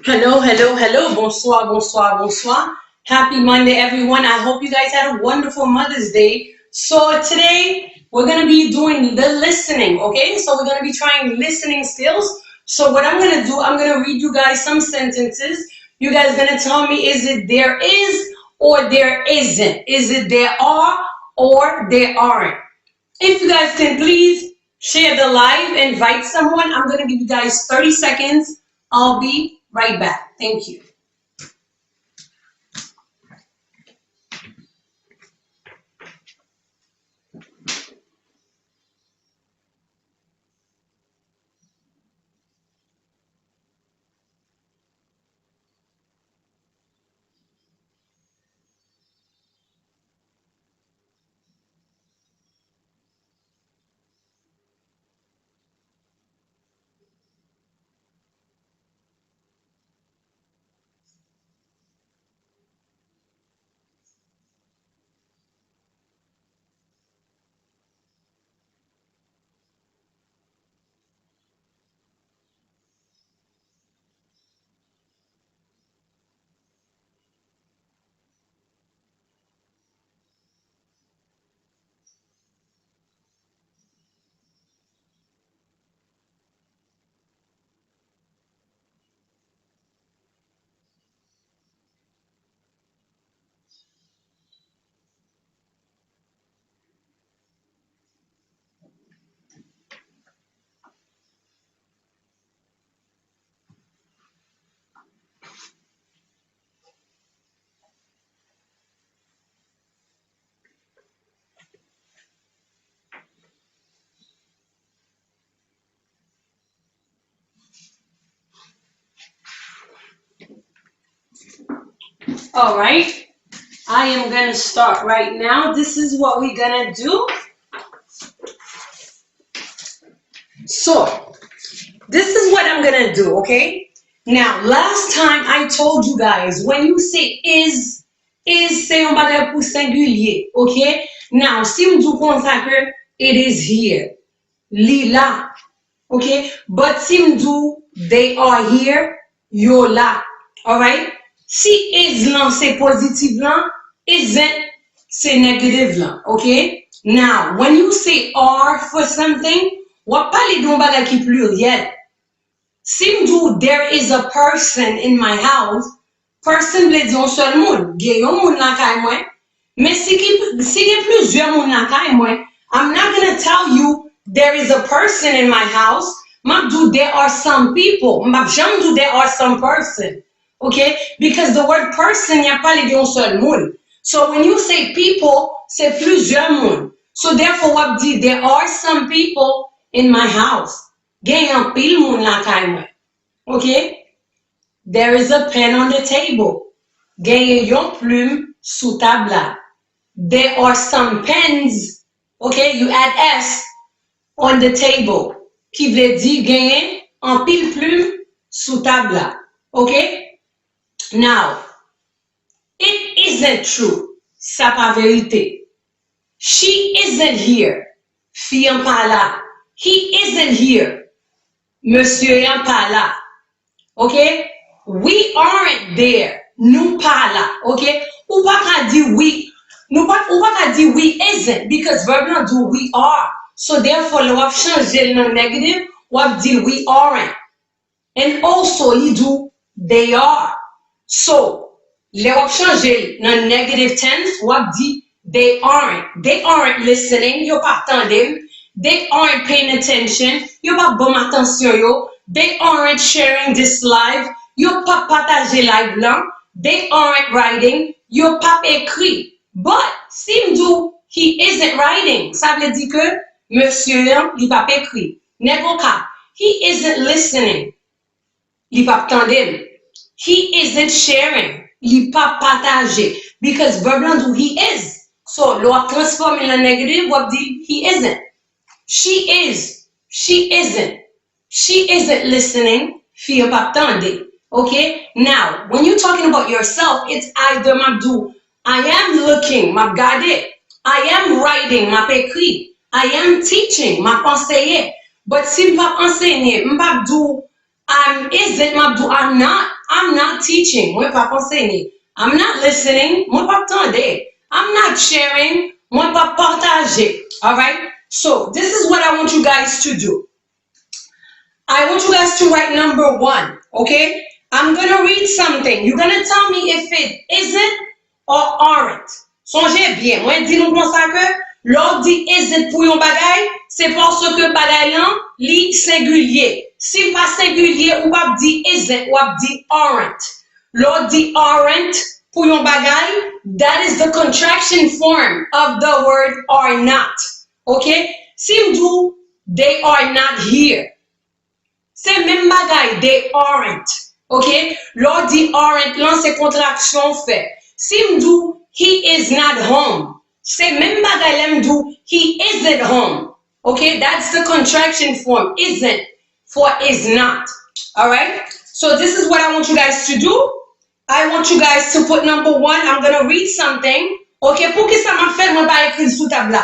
Hello, hello, hello. Bonsoir, bonsoir, bonsoir. Happy Monday, everyone. I hope you guys had a wonderful Mother's Day. So today we're going to be doing the listening, okay? So we're going to be trying listening skills. So what I'm going to do, I'm going to read you guys some sentences. You guys going to tell me, is it there is or there isn't? Is it there are or there aren't? If you guys can please share the live, invite someone. I'm going to give you guys 30 seconds. I'll be right back. Thank you. All right. I am going to start right now. This is what we're going to do. So, this is what I'm going to do, okay? Now, last time I told you guys, when you say is c'est un bagay pour singulier, okay? Now, si m'dou kon sa ke, it is here. Li la, okay? But si m'dou they are here, yo la, all right? Si is lan c'est positive lan, isn't c'est negative lan, okay? Now, when you say are for something, wap pale don bagay ki pluriel. Si m'dou there is a person in my house, person ble di yon seul moun, gen yon moun la kay mwen, mais si gen plusieurs moun la kay mwen, I'm not going to tell you there is a person in my house. Map do there are some people. Map jam do there are some person. Okay? Because the word person y a pas li yon seul moun. So when you say people, c'est plusieurs moun. So therefore wap di there are some people in my house. Gen yon pile moun la kay mwen. Okay? There is a pen on the table. Gen yon plume sous table. There are some pens. Okay? You add S on the table. Qui vle di gen en pile plume sous table. Okay? Now, it isn't true. Sa pa vérité. She isn't here. Fi yon pa la. He isn't here. Monsieur yon pa la. Okay? We aren't there. Nou pa la. Okay? Ou pa ka di we. Ou pa ka di we isn't because verb nan do we are. So therefore, le wap chanje nan negative, wap di we aren't. And also, li do they are. So, le wap chanje nan negative tense, wap di they aren't. They aren't listening. Yo pa tande. They aren't paying attention. Yo pa bon attention yo. They aren't sharing this live. Yo pa partage live blanc. They aren't writing. Yo pa écrit. But, si m'dou, he isn't writing. Ça veut dire que monsieur li pa écrit. Nego ka. He isn't listening. Li pa tande. He isn't sharing. Li pa partage. Because verb lan do he is. So, lo wap transforme in a negative, wap di he isn't. She is. She isn't. She isn't listening. Fi yo pa tande. Okay? Now, when you're talking about yourself, it's either map do I am looking, map gade. I am writing, map écrit. I am teaching, map enseigner. But si m'pap enseigner, m'pap do I'm isn't, map do I'm not. I'm not teaching. Moi pas enseigner. I'm not listening. Moi pas attendre. I'm not sharing. Moi pas partager. All right? So, this is what I want you guys to do. I want you guys to write number 1, okay? I'm going to read something. You're going to tell me if it isn't or aren't. Songez bien. Moi, dis nous comme ça que l'ordre dit isn't pour yon bagay, c'est parce que bagay lan li singulier. Si pas singulier, ou pas dit isn't, ou pas dit aren't. L'ordre dit aren't pour yon bagay, that is the contraction form of the word are not. Okay? Si m'dou, they are not here. C'est même bagay, they aren't. Okay? L'ordre dit aren't, lan c'est contraction fait. Si m'dou, he is not home. C'est même bagay, m'dou, he isn't home. Okay? That's the contraction form. Isn't for is not. Alright? So this is what I want you guys to do. I want you guys to put number 1. I'm going to read something. Okay? Pour que ça m'a fait, moi pas écrire sous table.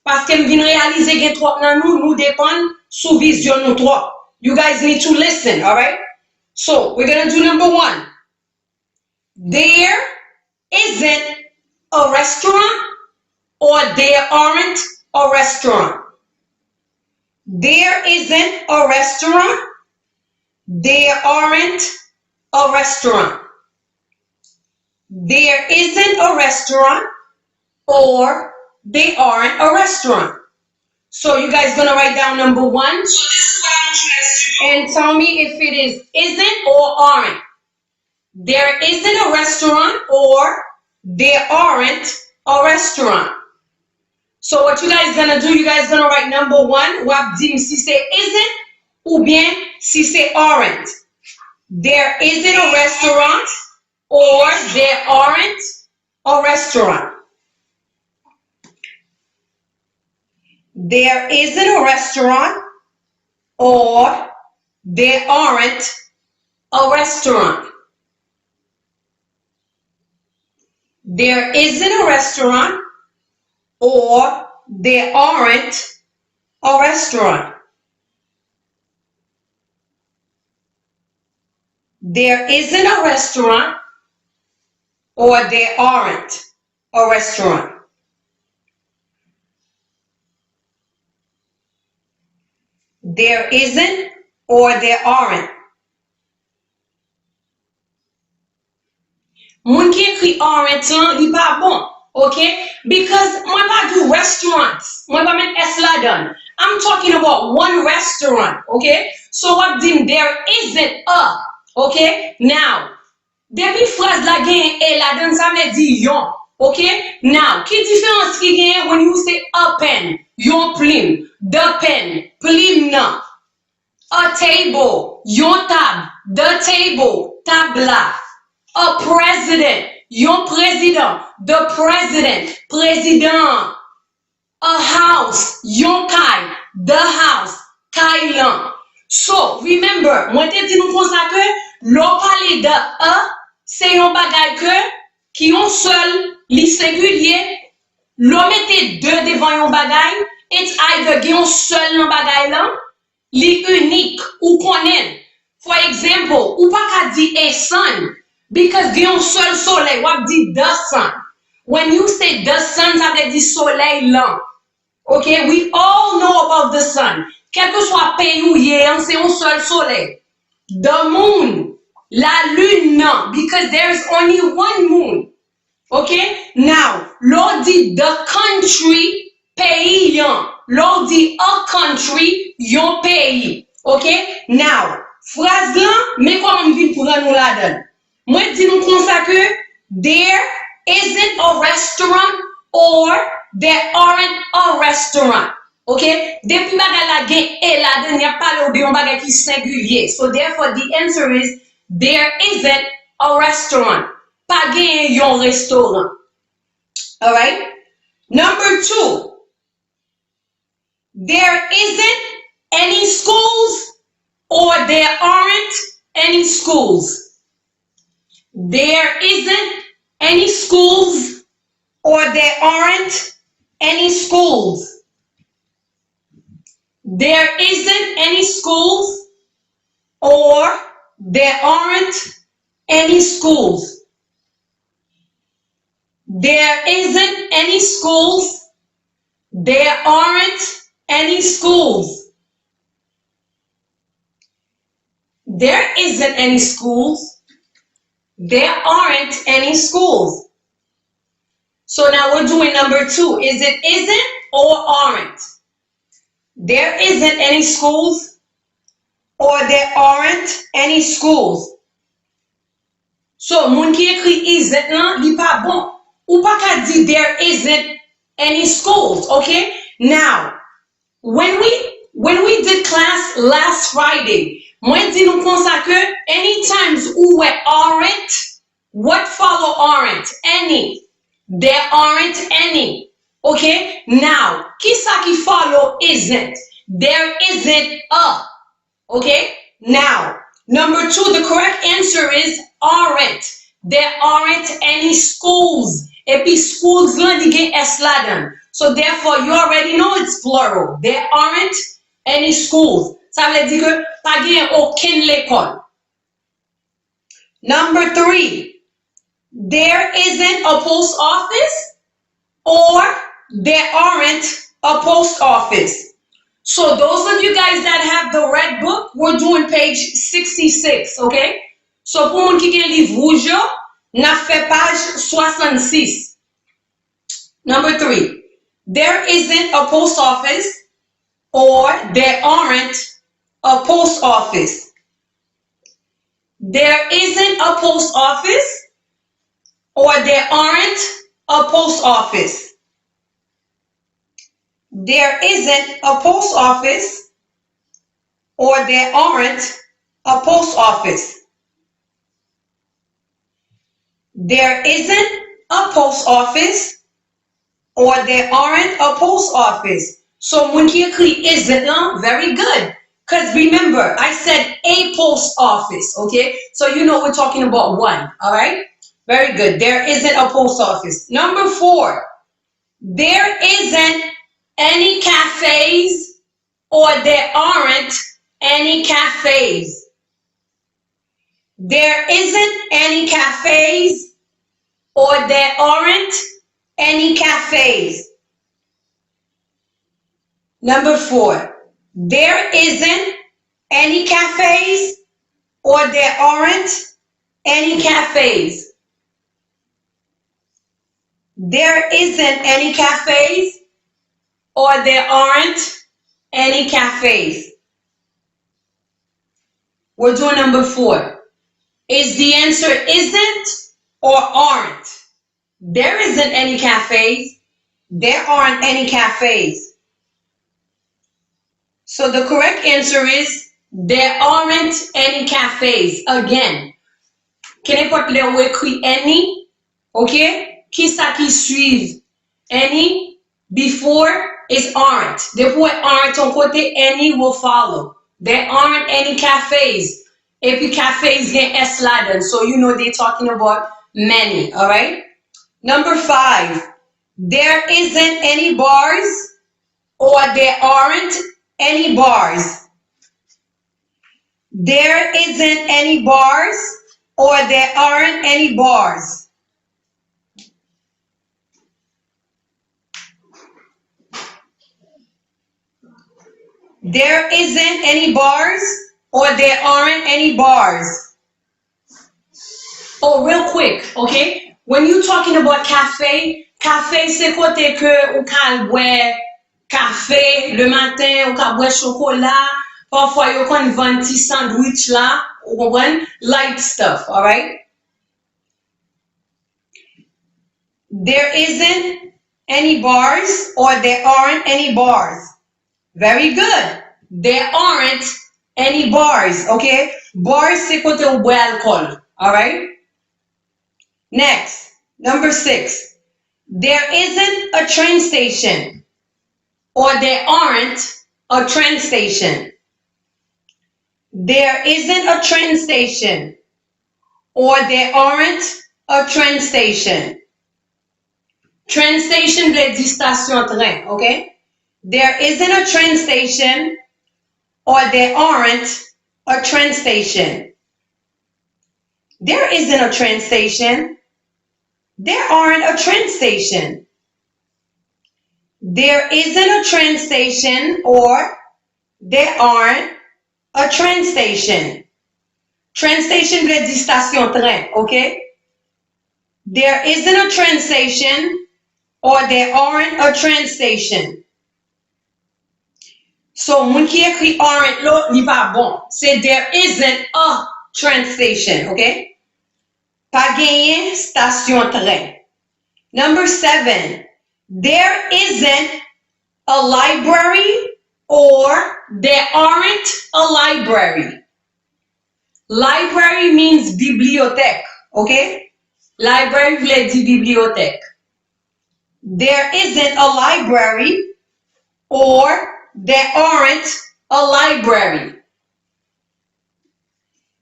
Parce que m'vin réaliser que trop nan nous dépend sous vision nous trop. You guys need to listen, all right? So, we're going to do number 1. There isn't a restaurant or there aren't a restaurant. There isn't a restaurant. There aren't a restaurant. There isn't a restaurant or they aren't a restaurant. So you guys gonna write down number 1. So this is what I want you guys to do. And tell me if it is isn't or aren't. There isn't a restaurant or there aren't a restaurant. So what you guys gonna do, you guys gonna write number 1. Wap dim si c'est isn't ou bien si c'est aren't. There isn't a restaurant or there aren't a restaurant. There isn't a restaurant or there aren't a restaurant. There isn't a restaurant or there aren't a restaurant. There isn't a restaurant or there aren't a restaurant. There isn't or there aren't. Moun ki ekri aren't lan, li pa bon, okay? Because moi pa do restaurants. Moi pa men S la dan. I'm talking about one restaurant, okay? So what dim there isn't a, okay? Now, depi phrase la gen e la dan sa me di yon, okay? Now, ki différence ki gen when you say a pen, yon plim, the pen, plim nan. A table, yon tab, the table, tabla. A president, yon president, the president, president. A house, yon kay, the house, kay lan. So, remember, mwen te di nou kon sa ke, lo pale de a, se yon bagay ke, ki yon seul, li singulier, lo mette de devan yon bagay, it's either ki yon seul nan bagay lan, li unique ou konen. For example, ou pa ka di a sun, because ki yon seul soleil, wap di the sun. When you say the sun, ça veut dire soleil lan. Okay, we all know about the sun. Quel que soit pays ou yé, c'est un seul soleil. The moon, la lune non, because there is only one moon. Okay, now, l'on dit the country, pays yon. L'on dit a country, yon pays. Okay, now, phrase lan, mais comment m'vin pour nous la donne? Moi, dis nous comme ça que there isn't a restaurant or there aren't a restaurant. Okay? Depuis bagay la gen e la den, y a pas de yon bagay ki singulier. So therefore the answer is there isn't a restaurant. Pa gen yon restaurant. Alright? Number 2. There isn't any schools or there aren't any schools. There isn't any schools or there aren't any schools. There isn't any schools or there aren't any schools. There isn't any schools. There aren't any schools. There isn't any schools. There aren't any schools. So now we're doing number 2. Is it isn't or aren't? There isn't any schools or there aren't any schools. So, moun ki ekri isn't lan, li pa bon. Ou pa ka di there isn't any schools, okay? Now, when we did class last Friday, mwen di nou konsa ke any times ou we aren't, what follow aren't? Any. There aren't any. Okay? Now, ki sa ki follow isn't? There isn't a. Okay? Now, number 2, the correct answer is aren't. There aren't any schools. Epi schools lan di gen S la dan. So therefore, you already know it's plural. There aren't any schools. Ça veut dire que pa gen aucune l'école. Number 3, there isn't a post office or there aren't a post office. So those of you guys that have the red book, we're doing page 66, okay? So pour moun ki gen livre rouge yo, na fait page 66. Number 3, there isn't a post office or there aren't a post office. There isn't a post office or there aren't a post office. There isn't a post office or there aren't a post office. There isn't a post office or there aren't a post office. So when you ekri isn't, very good. Because remember, I said a post office, okay? So you know we're talking about one, all right? Very good. There isn't a post office. Number 4, there isn't any cafes or there aren't any cafes. There isn't any cafes or there aren't any cafes. Number 4, there isn't any cafes or there aren't any cafes. There isn't any cafes or there aren't any cafes. We're doing number 4. Is the answer isn't or aren't? There isn't any cafes. There aren't any cafes. So the correct answer is there aren't any cafes. Again, can I put le ou ekri any? Okay? Ki sa ki suive any before is aren't. Depois aren't on kote, any will follow. There aren't any cafes. Epi cafes gen S la dan, so you know they're talking about many, all right? Number 5, there isn't any bars or there aren't any bars. There isn't any bars or there aren't any bars. There isn't any bars or there aren't any bars. Oh, real quick, okay? When you're talking about cafe, cafe c'est côté que ou ka boire café le matin, ou ka boire chocolat, parfois you can vend petit sandwich là, ou one light stuff, all right? There isn't any bars or there aren't any bars. Very good. There aren't any bars, okay? Bars c'est côté ou boire alcool, all right? Next, number 6. There isn't a train station or there aren't a train station. There isn't a train station or there aren't a train station. Train station veut dire station train, okay? There isn't a train station or there aren't a train station. There isn't a train station. There aren't a train station. There isn't a train station or there aren't a train station. Train station veut dire station train, okay? There isn't a train station or there aren't a train station. So, moun ki ekri aren't lo, li pa bon. C'est there isn't a train station, okay? Pa genyen station train. Number 7, there isn't a library or there aren't a library. Library means bibliothèque, okay? Library vle di bibliothèque. There isn't a library or there aren't a library.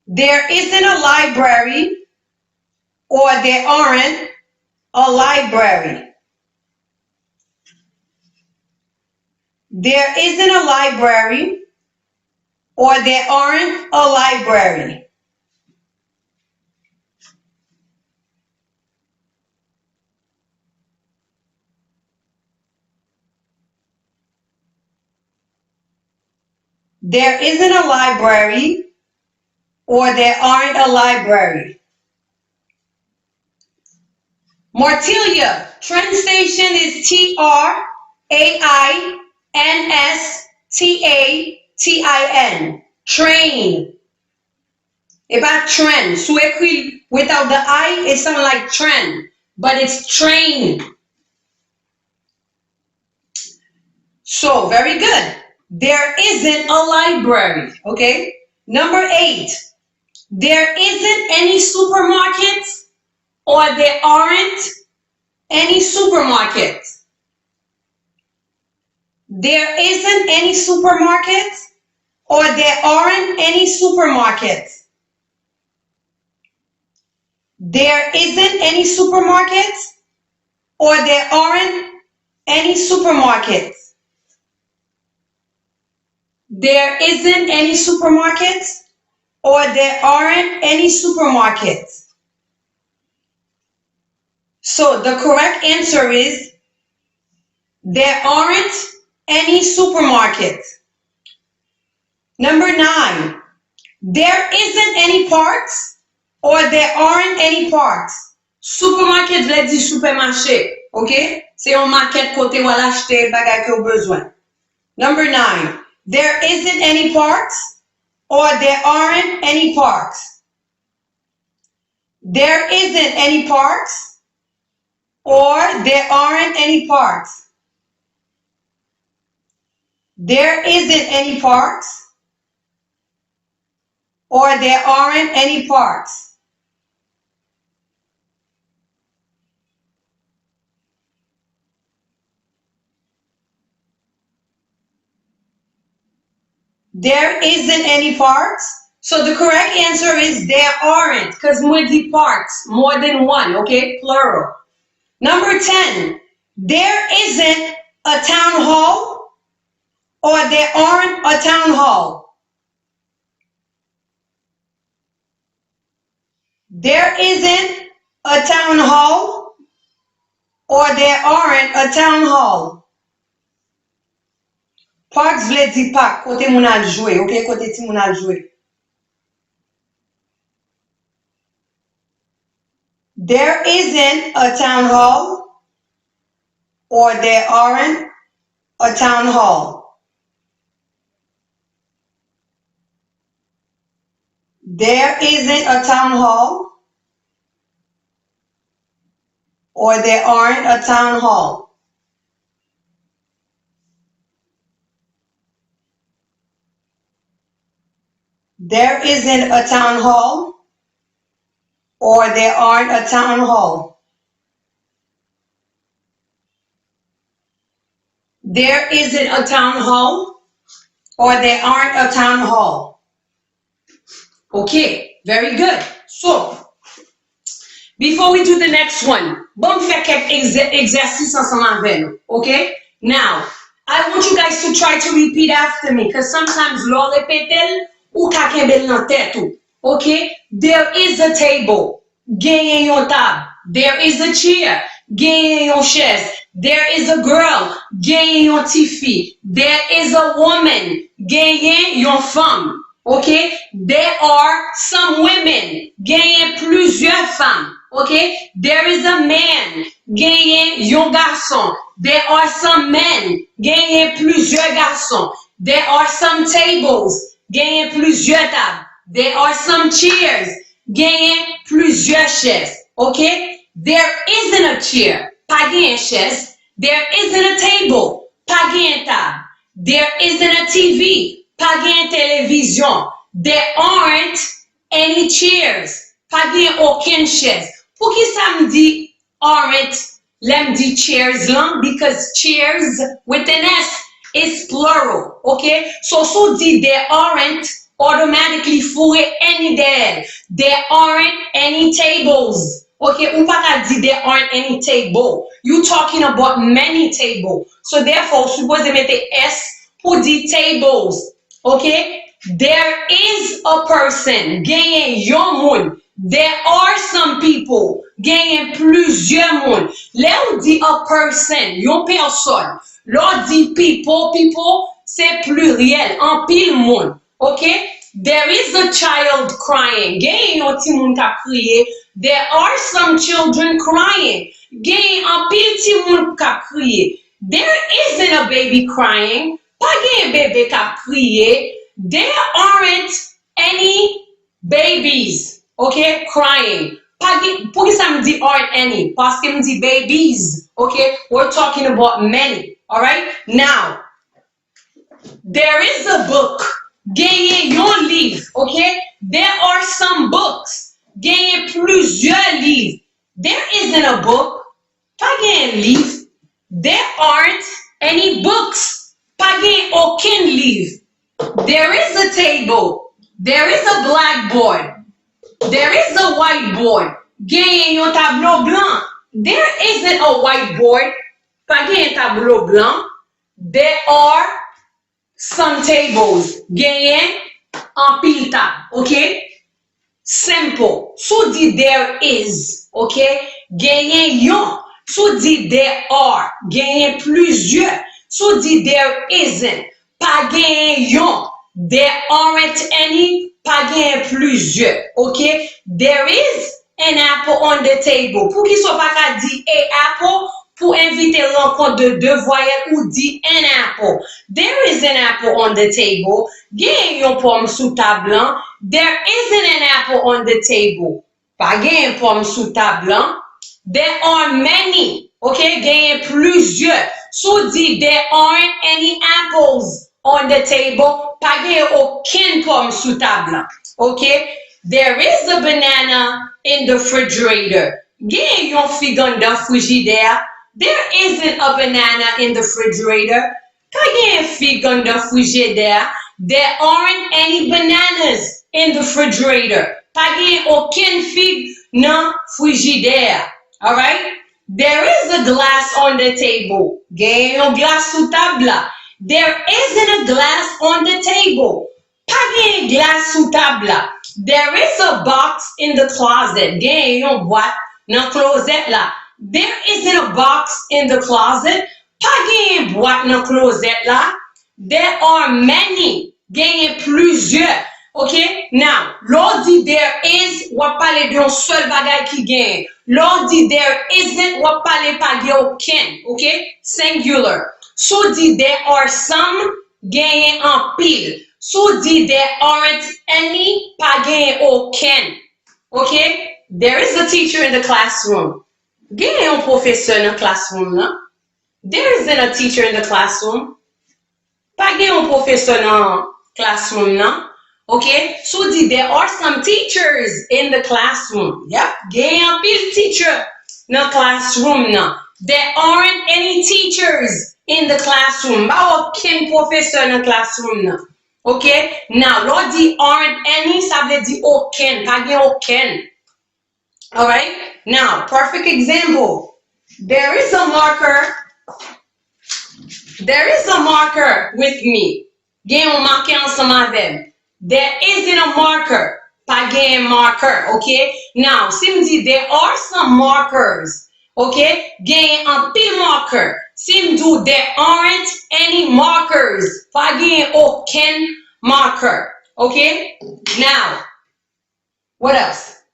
There isn't a library or there aren't a library. There isn't a library or there aren't a library. There isn't a library or there aren't a library. Martilia, train station is TRAINSTATIN. Train. It's not train. So écrit without the I, it sounds like train, but it's train. So, very good. There isn't a library, okay? Number 8, there isn't any supermarkets or there aren't any supermarkets. There isn't any supermarkets or there aren't any supermarkets. There isn't any supermarkets or there aren't any supermarkets. There isn't any supermarkets or there aren't any supermarkets. So the correct answer is there aren't any supermarkets. Number 9, there isn't any parks or there aren't any parks. Supermarket veut dire supermarché, ok? C'est un market côté où acheter bagay que ou besoin. Number 9, there isn't any parks or there aren't any parks. There isn't any parks or there aren't any parks. There isn't any parks or there aren't any parks. There isn't any parks. So the correct answer is there aren't, because more the parks, more than one, okay? Plural. Number 10, there isn't a town hall or there aren't a town hall. There isn't a town hall or there aren't a town hall. Parks vle di park, kote moun al jwe, ok? Kote ti moun al jwe. There isn't a town hall or there aren't a town hall. There isn't a town hall or there aren't a town hall. There isn't a town hall or there aren't a town hall. There isn't a town hall or there aren't a town hall. Okay, very good. So, before we do the next one, bon fè kek exercice ensemble avec nous. Okay? Now, I want you guys to try to repeat after me because sometimes l'on répète ou ka kembel nan tête ou. Okay? There is a table. Genyen yon tab. There is a chair. Genyen yon chaise. There is a girl. Genyen yon tifi. There is a woman. Genyen yon femme. Okay? There are some women. Genyen plusieurs femmes. Okay? There is a man. Genyen yon garçon. There are some men. Genyen plusieurs garçons. There are some tables. Genyen plusieurs tables. There are some chairs. Genyen plusieurs chaises. Okay? There isn't a chair. Pas genyen chaise. There isn't a table. Pas genyen table. There isn't a TV. Pas genyen télévision. There aren't any chairs. Pas genyen aucune chaise. Pour qui ça me dit aren't? Let me do chairs lang, because chairs with an S is plural. Okay? So did there aren't automatically for any there. There aren't any tables. Okay? Ou pas dit there aren't any table. You talking about many tables. So therefore, suppose they mette S pour the tables. Okay? There is a person. Genyen yon moun. There are some people. Genyen plusieurs moun. Là on dit a person, yon personne. Là on dit people c'est pluriel, en pile moun. Okay? There is a child crying. Genyen yon ti moun ka kriye. There are some children crying. Genyen en pile ti moun ka kriye. There isn't a baby crying. Pas genyen bébé ka kriye. There aren't any babies. Okay, crying. Pour que ça me dit aren't any? Parce que me dit babies. Okay, we're talking about many. Alright? Now, there is a book. Genyen yon livre. Okay? There are some books. Genyen plusieurs livres. There isn't a book. Pas genyen livre. There aren't any books. Pas genyen aucun livre. There is a table. There is a blackboard. There is a whiteboard. Genyen yon tableau blanc. There isn't a whiteboard. Pas genyen tableau blanc. There are some tables. Genyen en pile table. Okay? Simple. So di there is. Okay? Genyen yon. So di there are. Genyen plusieurs. So di there isn't. Pas genyen yon. There aren't any. Pas genyen plusieurs. Okay? There is an apple on the table. Pour qu'il soit pas qu'à dire a apple, pour inviter l'enfant de deux voyelles ou dit an apple. There is an apple on the table. Genyen yon pomme sous table. There isn't an apple on the table. Pas genyen pomme sous table. There are many. Okay? Genyen plusieurs. So dit there aren't any apples on the table. Pas genyen aucune pomme sous table. Okay? There is a banana in the refrigerator. Genyen yon fig on the frigidaire. There isn't a banana in the refrigerator. Pas genyen fig on the frigidaire. There aren't any bananas in the refrigerator. Pas genyen aucune fig nan frigidaire. Alright? There is a glass on the table. Genyen yon glace sous table. There isn't a glass on the table. Pas genyen glace sous table. There is a box in the closet. Genyen yon boîte nan closet la. There isn't a box in the closet. Pas genyen boîte nan closet la. There are many. Genyen plusieurs. Okay? Now, l'on dit there is, wap pale de yon seul bagay ki genyen. L'on dit there isn't, wap pale pa gen aucun. Okay? Singular. So dit there are some, genyen en pile. So dit there aren't any, pa genyen aucun. Okay? There is a teacher in the classroom. Genyen yon professeur in the classroom na. There isn't a teacher in the classroom. Pa genyen yon professeur in classroom na. Okay? So dit there are some teachers in the classroom. Yep. Genyen pile teacher in the classroom na. There aren't any teachers in the classroom. Ba aucun professeur in the classroom na. Okay? Now, l'on dit aren't any, ça veut dire aucun, pas gen aucun. Alright? Now, perfect example. There is a marker. There is a marker with me. Gen yon marqué ensemble avec. There isn't a marker. pa gen marker, okay? Now, si m di there are some markers, okay? Gen an pil marker. Si m do there aren't any markers, pa gen aucun marker, okay? Now, what else?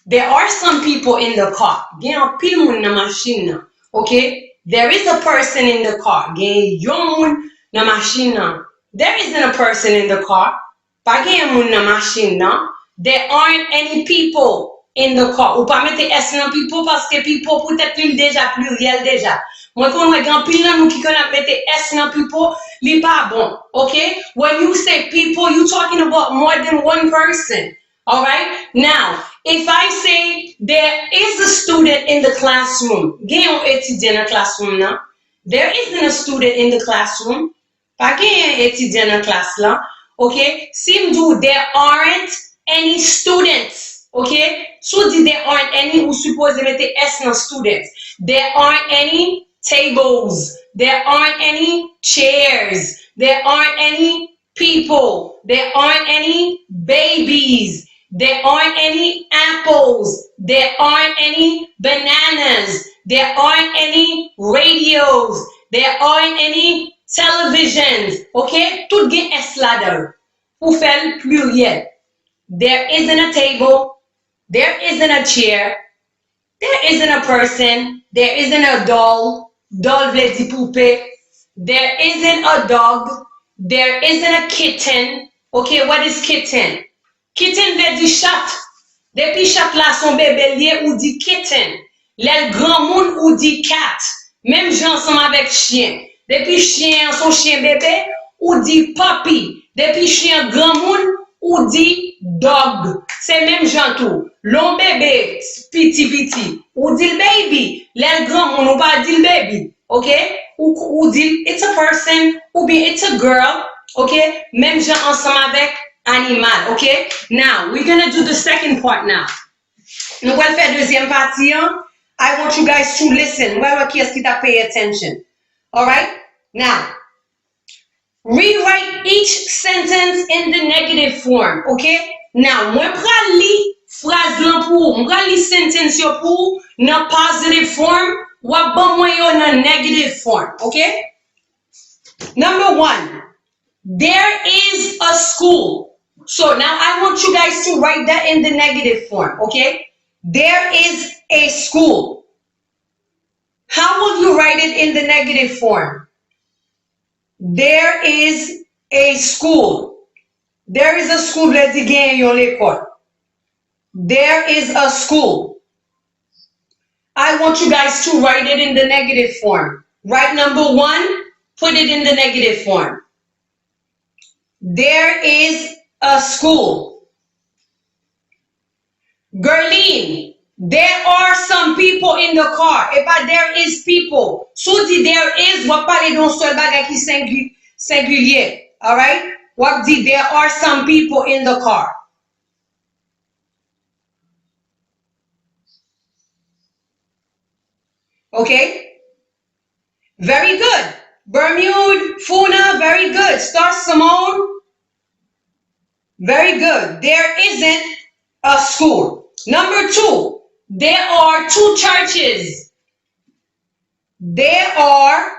There are some people in the car. Gen an pil moun nan machine nan, okay? There is a person in the car. Gen yon moun nan machine nan. There isn't a person in the car. Pa gen moun nan machine nan. There aren't any people in the car. Ou pa mette S nan people parce que people peut-être li déjà pluriel déjà. Moi kon wè gan pil nan nou ki kon ap mette S nan people, li pa bon. Okay? When you say people, you talking about more than one person. All right? Now, if I say there is a student in the classroom, gen yon étudiant nan classroom nan. There isn't a student in the classroom. Pa gen yon étudiant nan classe lan. Okay? Si m do there aren't any students. Okay? So di there aren't any, ou suppose mette S nan students. There aren't any tables. There aren't any chairs. There aren't any people. There aren't any babies. There aren't any apples. There aren't any bananas. There aren't any radios. There aren't any televisions. Okay? Tout gen S la dan. Pou fel pluriel. There isn't a table. There isn't a chair. There isn't a person. There isn't a doll. Doll vle di poupe. There isn't a dog. There isn't a kitten. Okay, what is kitten? Kitten vle di chat. Depi chat la son bebe liye ou di kitten. Lèl grand moun ou di cat. Même jan ensemble avec chien. Depi chien son chien bébé ou di puppy. Depi chien grand moun ou di dog. C'est même jan tout. L'on bébé piti ou di l baby. Lèl grand moun ou pas di l baby. Okay? Ou di it's a person ou bien it's a girl. Okay? Même jan ensemble avec animal. Okay? Now, we're gonna do the second part now. Nous allons faire deuxième partie. Hein? I want you guys to listen. Well, qui est-ce qui t'a pay attention? All right? Now, rewrite each sentence in the negative form. Okay? Now, moi pral li phrase lan pou, moi li sentence yo pou na positive form, wap ban mwen yo na negative form. Okay? Number 1, there is a school. So now I want you guys to write that in the negative form. Okay? There is a school. How will you write it in the negative form? There is a school. There is a school. Let's again yon l'école. There is a school. I want you guys to write it in the negative form. Write number 1, put it in the negative form. There is a school. Gerline, there are some people in the car. Epa, there is people. So di there is, wap pale don sol bagay ki singulier. Alright? Wap di there are some people in the car. Okay? Very good. Bermude, Funa, very good. Star Simone. Very good. There isn't a school. Number 2, there are 2 churches. There are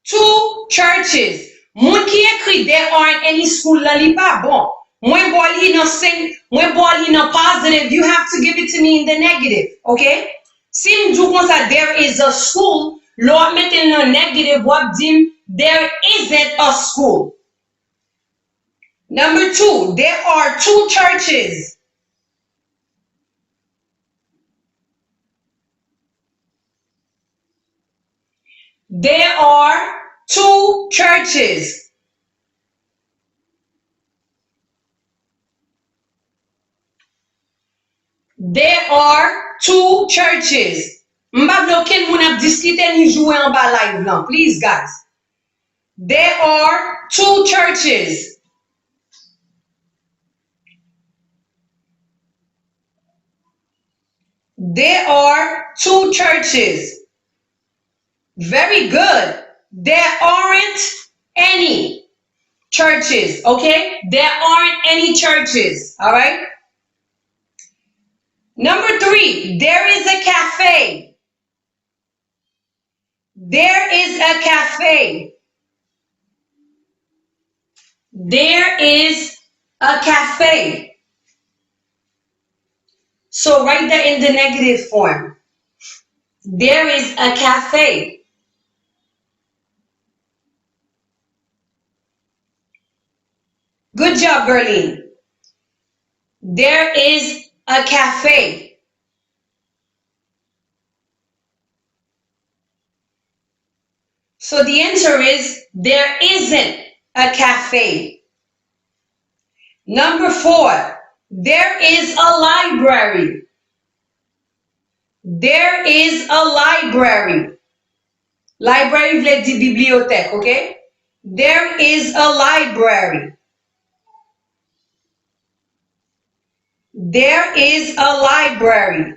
2 churches. Moun ki ekri there aren't any school lan li pa bon. Mwen bo li nan positive, you have to give it to me in the negative. Okay? Si m'dou kon sa there is a school, lo mette nan negative wap dim there isn't a school. Number 2, there are 2 churches. There are 2 churches. There are 2 churches. M'pa bloquer moun ap discuter ni jouer en bas live lan. Please guys. There are 2 churches. There are 2 churches. Very good. There aren't any. churches, okay? There aren't any churches, all right? Number 3, there is a cafe. There is a cafe. There is a cafe. So write that in the negative form. There is a cafe. Good job, Berlin. There is a cafe. So the answer is there isn't a cafe. Number 4, there is a library. There is a library. Library veut dire bibliothèque, okay? There is a library. There is a library.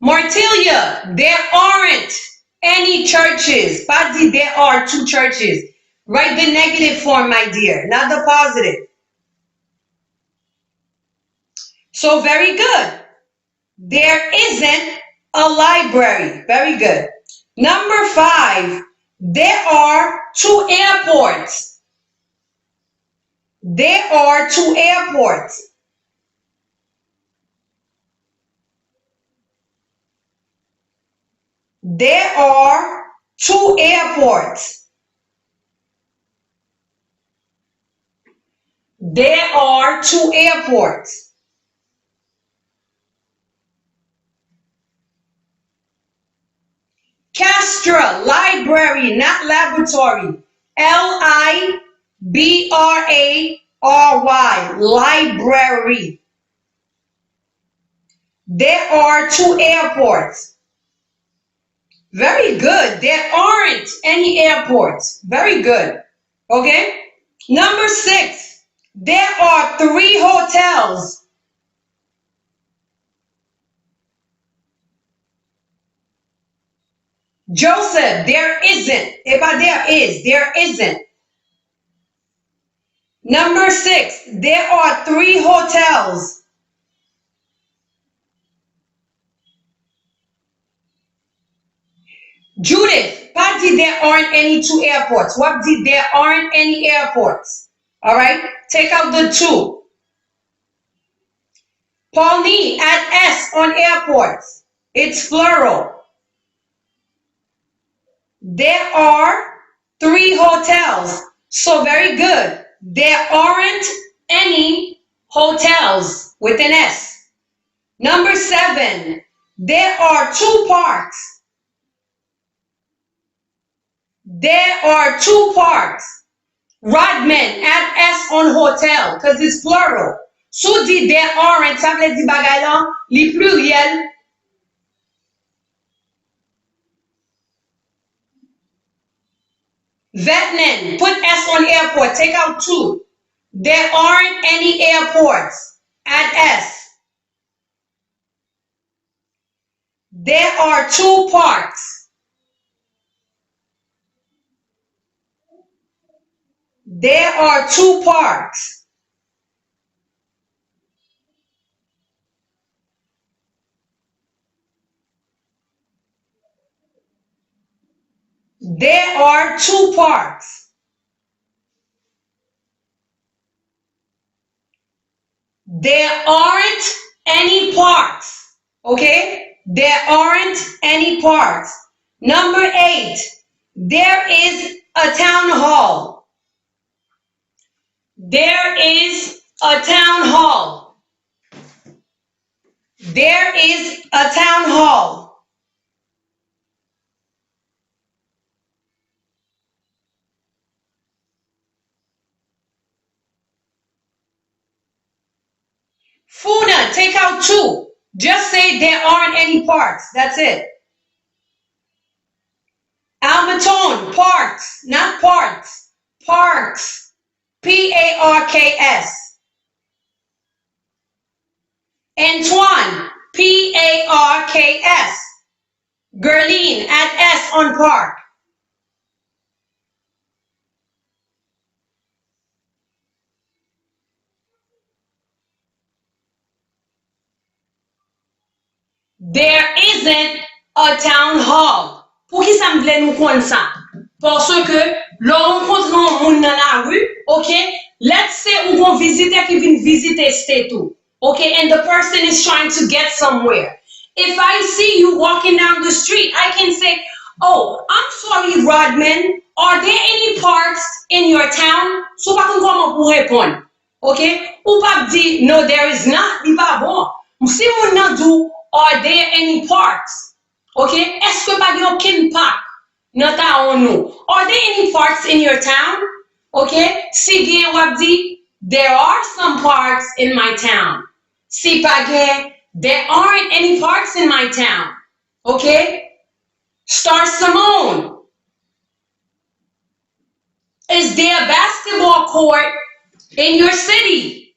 Martilia, there aren't any churches. Pas dit there are 2 churches. Write the negative form, my dear, not the positive. So very good. There isn't a library. Very good. Number 5, there are 2 airports. There are 2 airports. There are 2 airports. There are 2 airports. Castra, library, not laboratory. Library, library. There are 2 airports. Very good. There aren't any airports. Very good. Okay? Number 6, there are 3 hotels. Joseph, there isn't. If there is, there isn't. Number 6, there are 3 hotels. Judith, pas dit there aren't any 2 airports. What did there aren't any airports? All right, take out the 2. Pauline, add S on airports. It's plural. There are 3 hotels. So very good. There aren't any hotels with an S. Number 7, there are 2 parks. There are 2 parks. Rodman, add S on hotel because it's plural. So dit there aren't, ça veut dire bagay lan, li pluriel. Vetnan, put S on airport, take out 2. There aren't any airports. Add S. There are 2 parks. There are 2 parks. There are 2 parks. There aren't any parks. Okay? There aren't any parks. Number 8, there is a town hall. There is a town hall. There is a town hall. Funa, take out 2. Just say there aren't any parks. That's it. Almatone, parks, not parts. Parks. Parks. Antoine, Parks. Gerline, add S on park. There isn't a town hall. Pour qui ça me plaît nous connaître ça? Parce que l'on rencontre un monde dans la rue, okay? Let's say ou vont visiter qui vient visiter state ou, okay? And the person is trying to get somewhere. If I see you walking down the street, I can say, oh, I'm sorry, Rodman, are there any parks in your town? So pas comment pour répondre, okay? Ou pas dire, no, there is not, di pas bon. Si moun nan dou, are there any parks? Okay? Est-ce que pas yon kin park? Nan ta on nou. Are there any parks in your town? Okay? Si gen wap di, there are some parks in my town. Si pa gen, there aren't any parks in my town. Okay? Star Simone. Is there a basketball court in your city?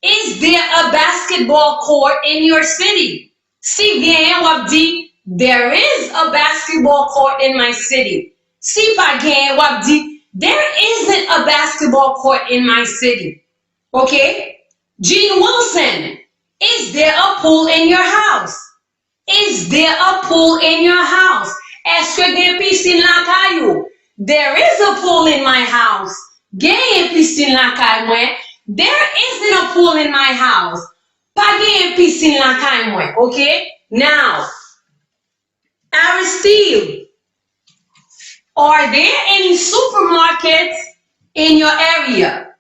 Is there a basketball court in your city? Si gen wap di, there is a basketball court in my city. Si pa gen wap di, there isn't a basketball court in my city. Okay? Gene Wilson, is there a pool in your house? Is there a pool in your house? Est-ce que gen piscine la kayou? There is a pool in my house. Gen piscine la kay mwen. There isn't a pool in my house. Pa gen piscine la kay mwen. Okay? Now, Aristide, are there any supermarkets in your area?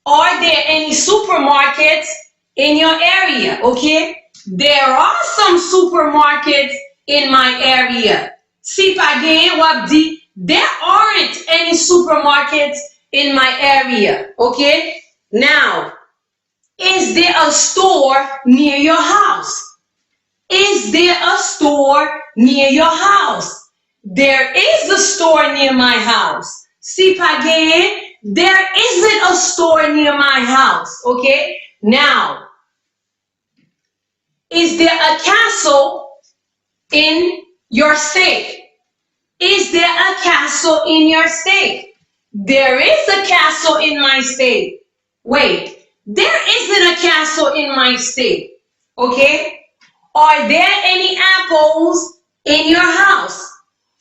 Are there any supermarkets in your area? Okay? There are some supermarkets in my area. Si pa gen wap di, there aren't any supermarkets in my area. Okay? Now, is there a store near your house? Is there a store near your house? There is a store near my house. Si pa gen, there isn't a store near my house. Okay? Now, is there a castle in your state? Is there a castle in your state? There is a castle in my state. Wait, there isn't a castle in my state. Okay? Are there any apples in your house?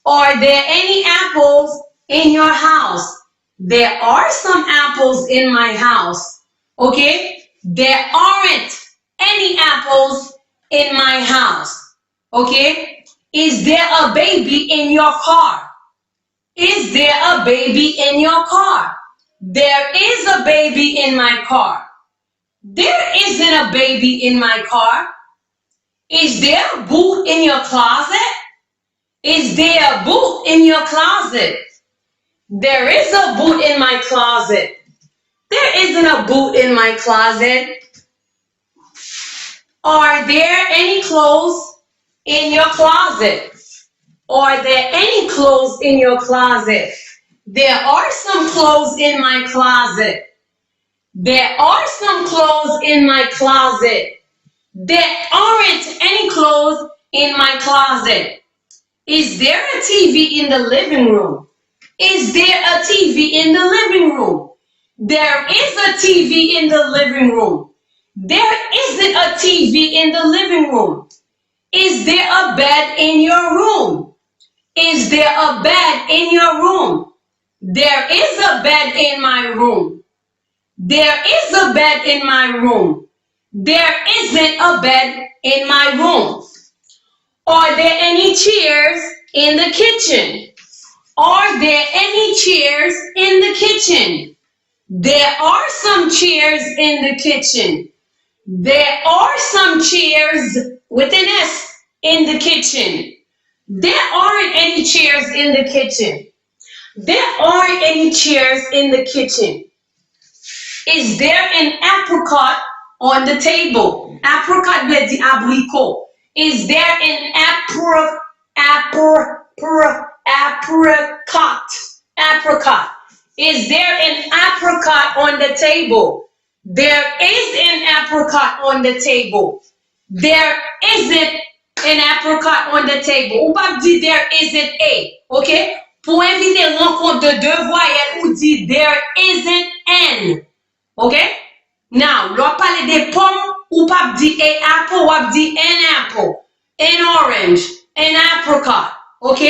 Are there any apples in your house? There are some apples in my house. Okay? There aren't any apples in my house. Okay? Is there a baby in your car? Is there a baby in your car? There is a baby in my car. There isn't a baby in my car. Is there a boot in your closet? Is there a boot in your closet? There is a boot in my closet. There isn't a boot in my closet. Are there any clothes in your closet? Are there any clothes in your closet? There are some clothes in my closet. There are some clothes in my closet. There aren't any clothes in my closet. Is there a TV in the living room? Is there a TV in the living room? There is a TV in the living room. There isn't a TV in the living room. Is there a bed in your room? Is there a bed in your room? There is a bed in my room. There is a bed in my room. There isn't a bed in my room. Are there any chairs in the kitchen? Are there any chairs in the kitchen? There are some chairs in the kitchen. There are some chairs with an S in the kitchen. There aren't any chairs in the kitchen. There aren't any chairs in the kitchen. Is there an apricot on the table? Apricot veut dire abricot. Is there an apricot? Is there an apricot on the table? There is an apricot on the table. there isn't an apricot on the table. Ou pas dire there isn't a, ok? Pour éviter rencontre de deux voyelles, ou dit there isn't an, ok? Now, l'on parle des pommes, ou pas dire a apple, ou dire an apple, an orange, an apricot, ok?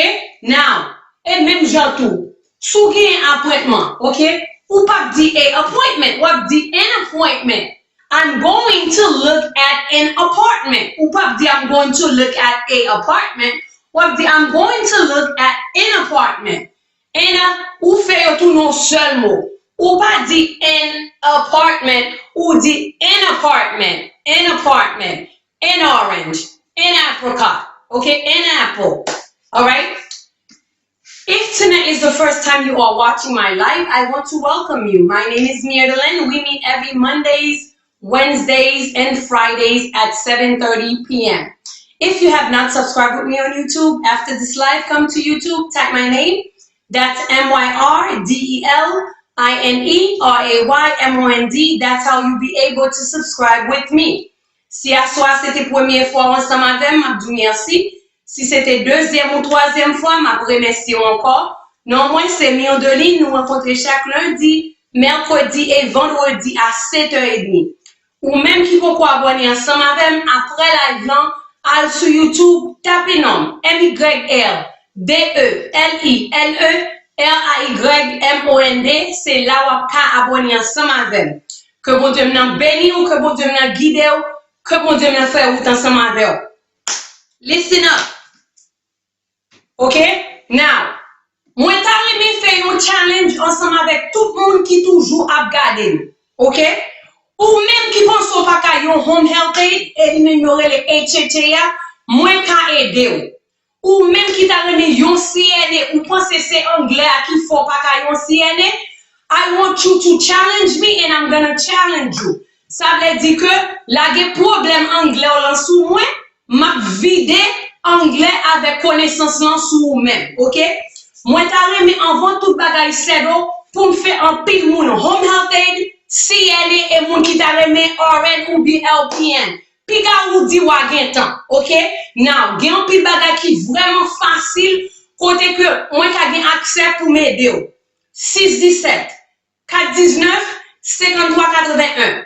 Now, et même genre tout, sous un appointment, ok? Ou pas dire a appointment, ou dire an appointment. I'm going to look at an apartment. Ou pas dire I'm going to look at a apartment. Ou dire I'm going to look at an apartment. And ou fait tout non seul mot. Ou pas dire an apartment, ou dire an apartment, an apartment, an orange, an apricot, okay, an apple. All right. If tonight is the first time you are watching my live, I want to welcome you. My name is Mierdelyn. We meet every Mondays, Wednesdays, and Fridays at 7:30 p.m. If you have not subscribed with me on YouTube, after this live, come to YouTube, type my name. That's MYRDELINERAYMOND. That's how you'll be able to subscribe with me. Si à soir c'était première fois ensemble avec moi, je vous merci. Si c'était deuxième ou troisième fois, je vous remercie encore. Non, moi, c'est Mierdelyn. Nous rencontrons chaque lundi, mercredi et vendredi à 7h30. Ou même qui vont abonner ensemble avec moi après live là, allez sur YouTube, tapez nom MYRDELINERAYMOND, c'est là où vous pouvez abonner ensemble avec moi. Que bon Dieu m'en bénisse ou que bon Dieu m'en guide ou que bon Dieu m'en fait ou ensemble avec vous. Listen up. Okay? Now, moi t'arrive faire un challenge ensemble avec tout le monde qui toujours a regardé. Okay? Ou même qui pense au pas qu'à yon home health aid et ignorer les HHA, moi qu'à aider. Ou même qui t'arrive yon CNA ou pense c'est anglais qui faut pas qu'à yon CNA, I want you to challenge me and I'm gonna challenge you. Ça veut dire que la des problème anglais ou sous moi, m'a vidé anglais avec connaissance là sous même, OK? Moi t'arrive avant tout bagay sedo pour me faire un pile moun home health aid, CNA et moun qui t'arrive aren ou bien LPN. Puis ga ou di wa gen temps, OK? Now, gen un pile bagay qui vraiment facile côté que moi ka gen accès pour m'aider. 617 419 5381.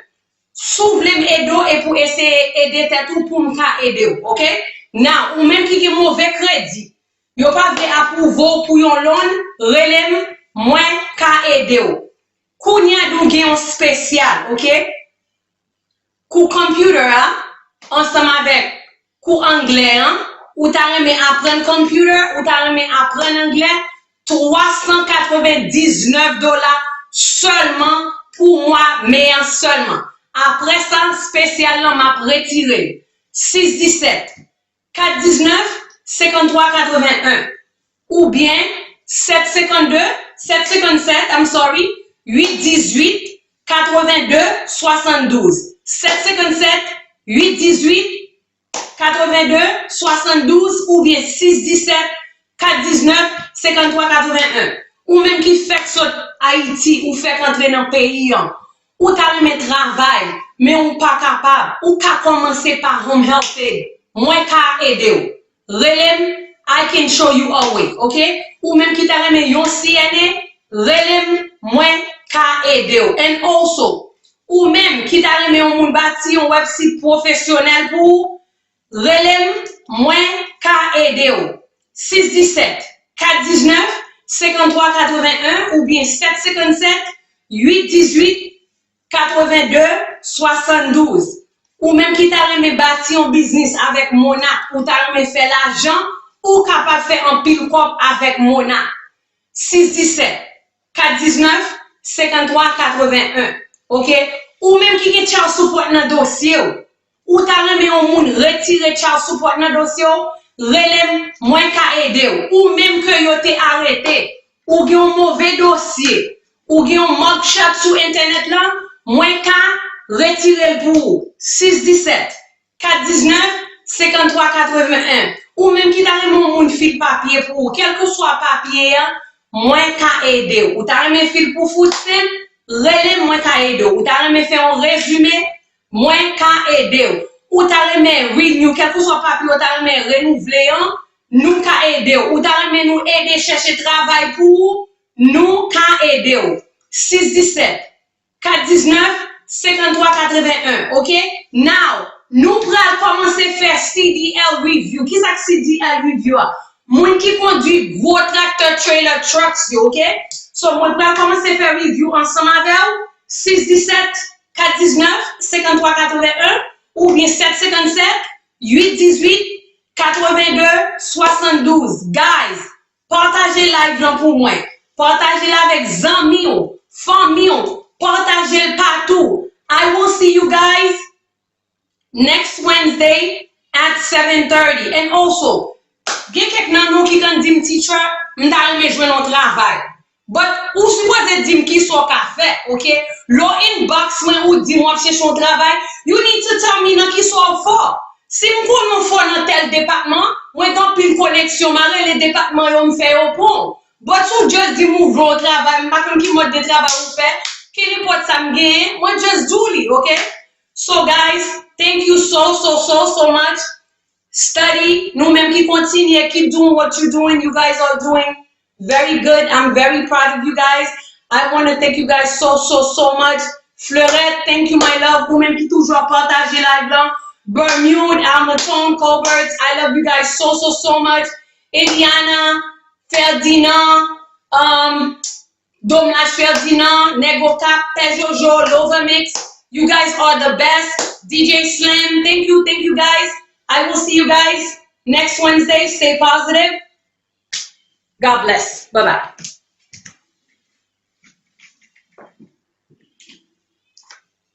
Souvlem edo et pour essayer aider tout pour m'ka aider, OK? Now, ou même qui gen mauvais crédit, yo pas vle approuver pour yon loan, relem moins ka aider. Kounya dou gen yon spécial, OK? Kou computer ensemble avec kou anglais, ou ta remè apprendre computer, ou ta remè apprendre anglais, $399 seulement pour moi, mais seulement. Après ça, spécial là m'a retiré. 617 419 5381 ou bien 752 757, I'm sorry, 818 82 72. 757 818 82 72 ou bien 617 419 53 81. Ou même qui fait que Haïti ou fait entrer dans le pays, ou t'as mis travail, mais ou pas capable, ou qu'à commencer par home health aid. Moi, qu'à aider. Relem, I can show you a way, OK? Ou même qui t'a mis yon CNA, relem, moi, qu'à aider. And also, ou même qui t'a mis un bâti, un website professionnel pour, relem, moi, qu'à aider. 617 419 5381 ou bien 757 818 82 72. Ou même qui t'a remis bâti un business avec Mona, ou t'a remis fait l'argent, ou capable de faire un pile cop avec Mona. 617 419 53 81. OK? Ou même qui est child support dans dossier, ou t'a remis un monde retirer child support dans dossier, relève moins qu'à aider, ou même que yo t'es arrêté, ou gen un mauvais dossier, ou gen un mugshot sur internet là, moins qu'à retirer pour 617 419 53 81. Ou même qui t'a remis un fil papier pour quel que soit papier, moins qu'à aider. Ou t'a remis fil pour foot relève moins qu'à aider. Ou t'a remis faire un résumé, moins qu'à aider. ou ta remè renew, quel que soit papier ou ta remè renouveler, nous ka aider ou ta remè nous aider chercher travail pour nous ka aider. 617 419 5381, OK? Now, nous pral commencer faire CDL review. Qui ça CDL review? Moun qui conduit gros tracteur trailer trucks, OK? So, moun pral commencer faire review ensemble avec 617 419 5381 ou bien 757 818 82 72. Guys, partagez live là pour moi. Partagez-la avec amis, famille, partagez-le partout. I will see you guys next Wednesday at 7:30. And also, get quelqu'un nous qui can dim teacher, m'ta me jouer notre travail. But ou supposé dim qui soit qu'a fait, OK? Lo inbox moi ou dim moi chercher son travail, you need to tell me nan qui soit fort. Si m'ko fort dans tel département, moi dans pile connexion, malgré les départements yo me fait au pont. But you just di move au travail, pas comme qui mode de travail ou fait, qui report ça me gain, moi just do it, okay? So guys, thank you so much. Study, nous même qui continue, keep doing what you're doing. You guys are doing very good. I'm very proud of you guys. I want to thank you guys so much. Fleurette, thank you my love. Vous même qui toujours partager live là. Bermude, Almaton, Colbert, I love you guys so much. Eliana, Ferdinand, Domlach Ferdinand, Nego Cap, Tejojo, Lovamix. You guys are the best. DJ Slim, thank you guys. I will see you guys next Wednesday. Stay positive. God bless. Bye-bye.